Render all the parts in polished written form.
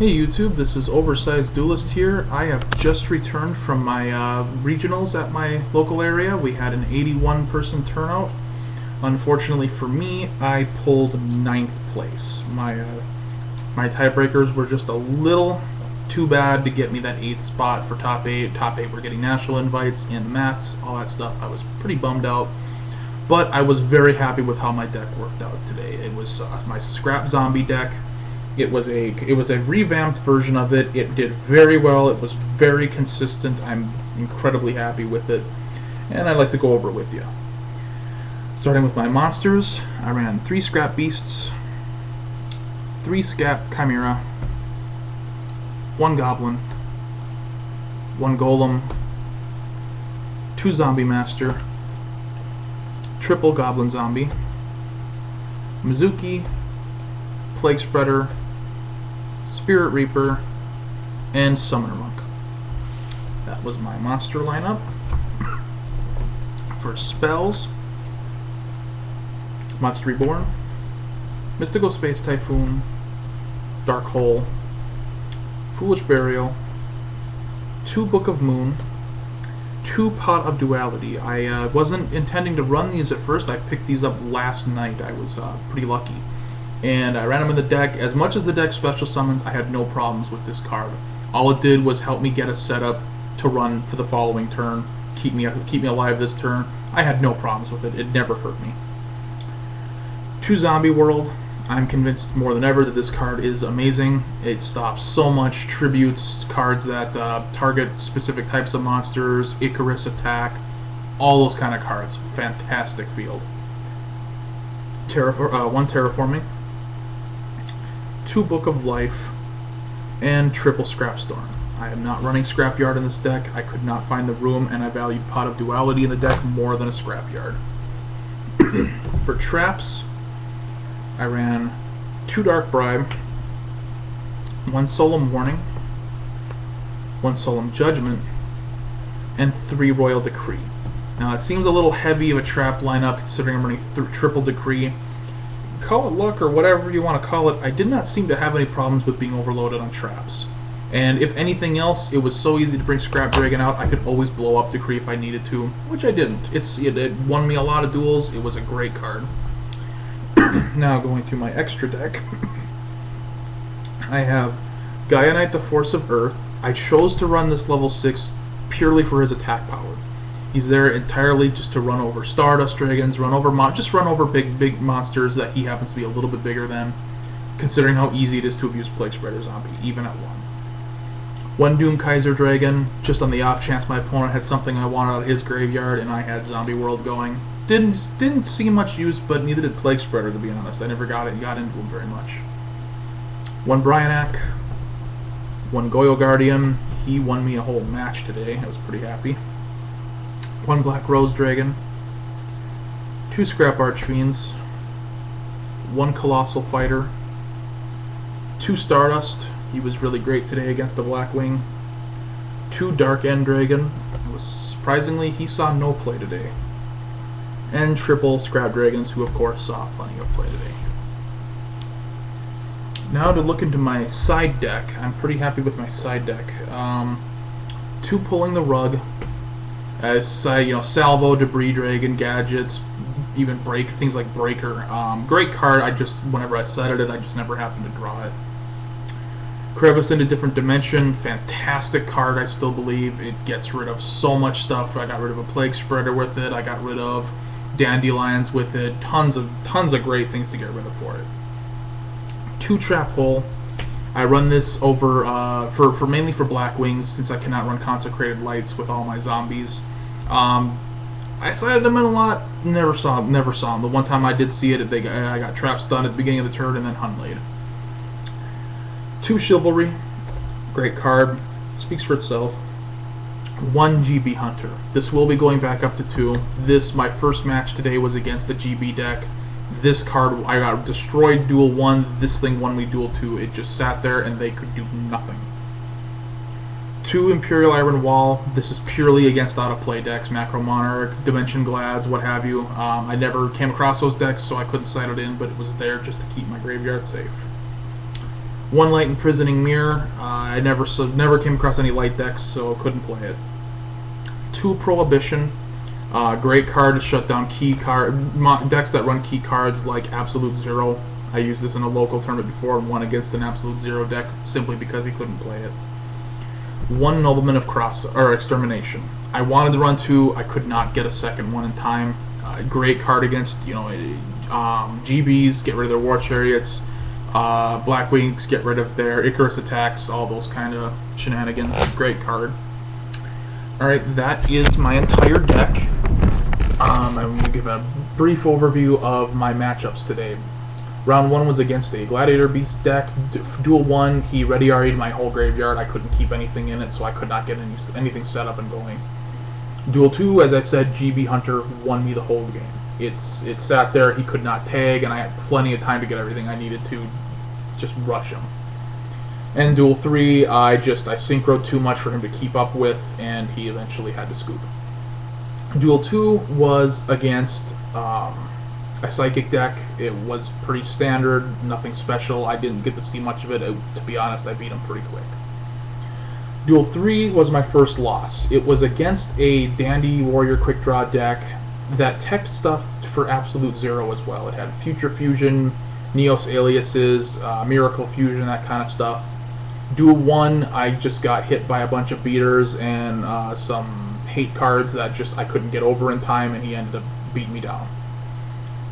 Hey YouTube, this is OversizedDuelist here. I have just returned from my regionals at my local area. We had an 81 person turnout. Unfortunately for me, I pulled 9th place. My tiebreakers were just a little too bad to get me that 8th spot for top 8. Top 8 were getting national invites and the mats, all that stuff. I was pretty bummed out. But I was very happy with how my deck worked out today. It was my scrap zombie deck. It was a revamped version of it. It did very well. It was very consistent. I'm incredibly happy with it, and I'd like to go over it with you. Starting with my monsters, I ran 3 scrap beasts, 3 scrap chimera, 1 goblin, 1 golem, 2 zombie master, triple goblin zombie, Mizuki, plague spreader, Spirit Reaper, and Summoner Monk. That was my monster lineup. For spells, Monster Reborn, Mystical Space Typhoon, Dark Hole, Foolish Burial, 2 Book of Moon, 2 Pot of Duality. I wasn't intending to run these at first. I picked these up last night. I was pretty lucky. And I ran them in the deck. As much as the deck special summons, I had no problems with this card. All it did was help me get a setup to run for the following turn, keep me alive this turn. I had no problems with it. It never hurt me. 2 Zombie World. I'm convinced more than ever that this card is amazing. It stops so much tributes, cards that target specific types of monsters, Icarus attack, all those kind of cards. Fantastic field. 1 Terraforming, 2 Book of Life, and triple Scrap Storm. I am not running Scrapyard in this deck. I could not find the room, and I valued Pot of Duality in the deck more than a Scrapyard. For traps, I ran 2 Dark Bribe, 1 Solemn Warning, 1 Solemn Judgment, and 3 Royal Decree. Now it seems a little heavy of a trap lineup considering I'm running triple Decree. Call it luck or whatever you want to call it. I did not seem to have any problems with being overloaded on traps. And if anything else, it was so easy to bring Scrap Dragon out, I could always blow up Decree if I needed to, which I didn't. It won me a lot of duels. It was a great card. Now going through my extra deck, I have Gaia Knight, the Force of Earth. I chose to run this level 6 purely for his attack power. He's there entirely just to run over Stardust Dragons, run over big monsters that he happens to be a little bit bigger than, considering how easy it is to abuse Plague Spreader Zombie, even at 1 Doom Kaiser Dragon, just on the off chance my opponent had something I wanted out of his graveyard and I had Zombie World going. Didn't see much use, but neither did Plague Spreader, to be honest. I never got into him very much. 1 Bryanak, 1 Goyo Guardian. He won me a whole match today. I was pretty happy. 1 Black Rose Dragon, 2 Scrap Archfiends, 1 Colossal Fighter, 2 Stardust. He was really great today against the Blackwing. 2 Dark End Dragon. Surprisingly, he saw no play today. And triple Scrap Dragons, who of course saw plenty of play today. Now to look into my side deck. I'm pretty happy with my side deck. 2 Pulling the Rug. As Salvo, Debris Dragon, Gadgets, even things like Breaker. Great card. Whenever I cited it, I just never happened to draw it. Crevice into Different Dimension, fantastic card. I still believe it gets rid of so much stuff. I got rid of a Plague Spreader with it. I got rid of Dandelions with it. Tons of great things to get rid of for it. 2 Trap Hole. I run this over mainly for Blackwings, since I cannot run Consecrated Lights with all my zombies. I cited them in a lot, never saw them. The one time I did see it, I got trap stunned at the beginning of the turn and then Hunlaid. 2 Chivalry, great card, speaks for itself. 1 GB Hunter. This will be going back up to 2. My first match today was against the GB deck. This card, I got destroyed duel 1, this thing won me duel 2. It just sat there and they could do nothing. 2 Imperial Iron Wall. This is purely against out-of-play decks, Macro Monarch, Dimension Glads, what have you. I never came across those decks, so I couldn't cite it in, but it was there just to keep my graveyard safe. 1 light imprisoning mirror. I never came across any light decks, so couldn't play it. 2 prohibition. Great card to shut down key decks that run key cards like Absolute Zero. I used this in a local tournament before and won against an Absolute Zero deck simply because he couldn't play it. 1 Nobleman of Extermination. I wanted to run 2. I could not get a second one in time. Great card against GBs, get rid of their War Chariots. Black Wings, get rid of their Icarus attacks, all those kind of shenanigans. Great card. Alright, that is my entire deck. I'm going to give a brief overview of my matchups today. Round 1 was against a Gladiator Beast deck. Duel 1, he ready RA'd my whole graveyard. I couldn't keep anything in it, so I could not get anything set up and going. Duel 2, as I said, GB Hunter won me the whole game. It sat there, he could not tag, and I had plenty of time to get everything I needed to just rush him. And Duel 3, I synchroed too much for him to keep up with, and he eventually had to scoop. Duel 2 was against a Psychic deck. It was pretty standard, nothing special. I didn't get to see much of it. To be honest, I beat him pretty quick. Duel 3 was my first loss. It was against a Dandy Warrior Quick Draw deck that tech stuff for Absolute Zero as well. It had Future Fusion, Neos Aliases, Miracle Fusion, that kind of stuff. Duel 1, I just got hit by a bunch of beaters and some hate cards that I couldn't get over in time, and he ended up beating me down.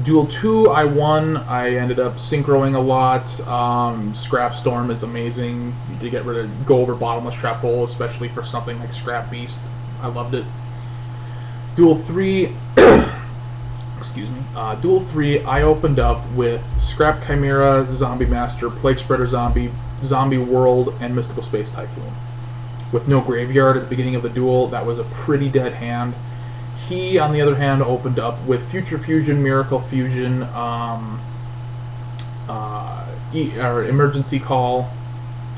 Duel 2, I won. I ended up synchroing a lot. Scrap Storm is amazing to go over Bottomless Trap Hole, especially for something like Scrap Beast. I loved it. Duel 3, excuse me. Duel 3, I opened up with Scrap Chimera, Zombie Master, Plague Spreader Zombie, Zombie World, and Mystical Space Typhoon. With no graveyard at the beginning of the duel, that was a pretty dead hand. He, on the other hand, opened up with Future Fusion, Miracle Fusion, Emergency Call,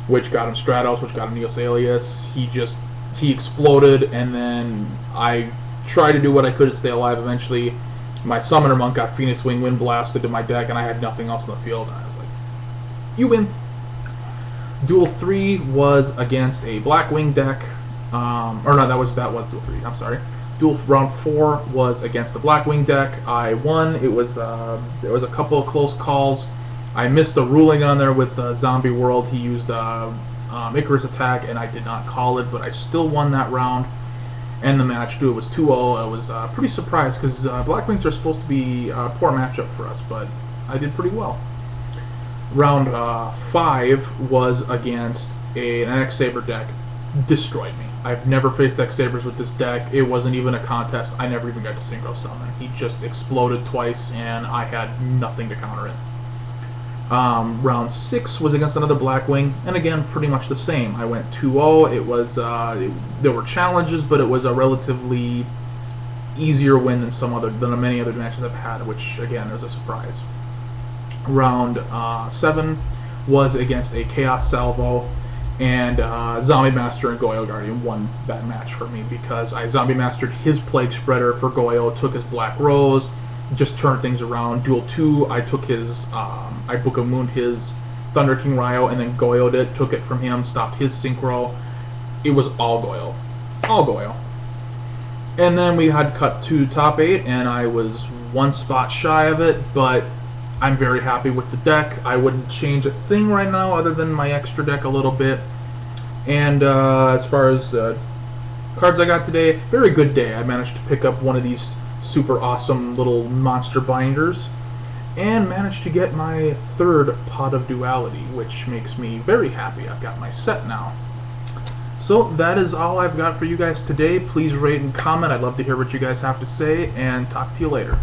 which got him Stratos, which got him Neos Alias. He exploded, and then I tried to do what I could to stay alive. Eventually, my Summoner Monk got Phoenix Wing Wind blasted to my deck, and I had nothing else in the field. And I was like, you win. Duel 3 was against a Black Wing deck. Or no, that was Duel 3. I'm sorry. Round 4 was against the Black Wing deck. I won. There was a couple of close calls. I missed the ruling on there with Zombie World. He used Icarus attack, and I did not call it, but I still won that round. And the match, it was 2-0. I was pretty surprised because Black Wings are supposed to be a poor matchup for us, but I did pretty well. Round 5 was against an X-Saber deck. Destroyed me. I've never faced X-Sabers with this deck. It wasn't even a contest. I never even got to synchro summon. He just exploded twice, and I had nothing to counter it. Round 6 was against another Blackwing, and again, pretty much the same. I went 2-0. It was there were challenges, but it was a relatively easier win than many other matches I've had, which again is a surprise. Round 7 was against a Chaos Salvo, and Zombie Master and Goyo Guardian won that match for me because I Zombie Mastered his Plague Spreader for Goyo, took his Black Rose, just turned things around. Duel 2, I took his, I Book of Moon his Thunder King Ryo, and then Goyo'd it, took it from him, stopped his Synchro. It was all Goyo. All Goyo. And then we had cut to top 8, and I was one spot shy of it, but I'm very happy with the deck. I wouldn't change a thing right now other than my extra deck a little bit. And as far as cards I got today, very good day. I managed to pick up one of these super awesome little monster binders and managed to get my 3rd Pot of Duality, which makes me very happy. I've got my set now. So that is all I've got for you guys today. Please rate and comment. I'd love to hear what you guys have to say, and talk to you later.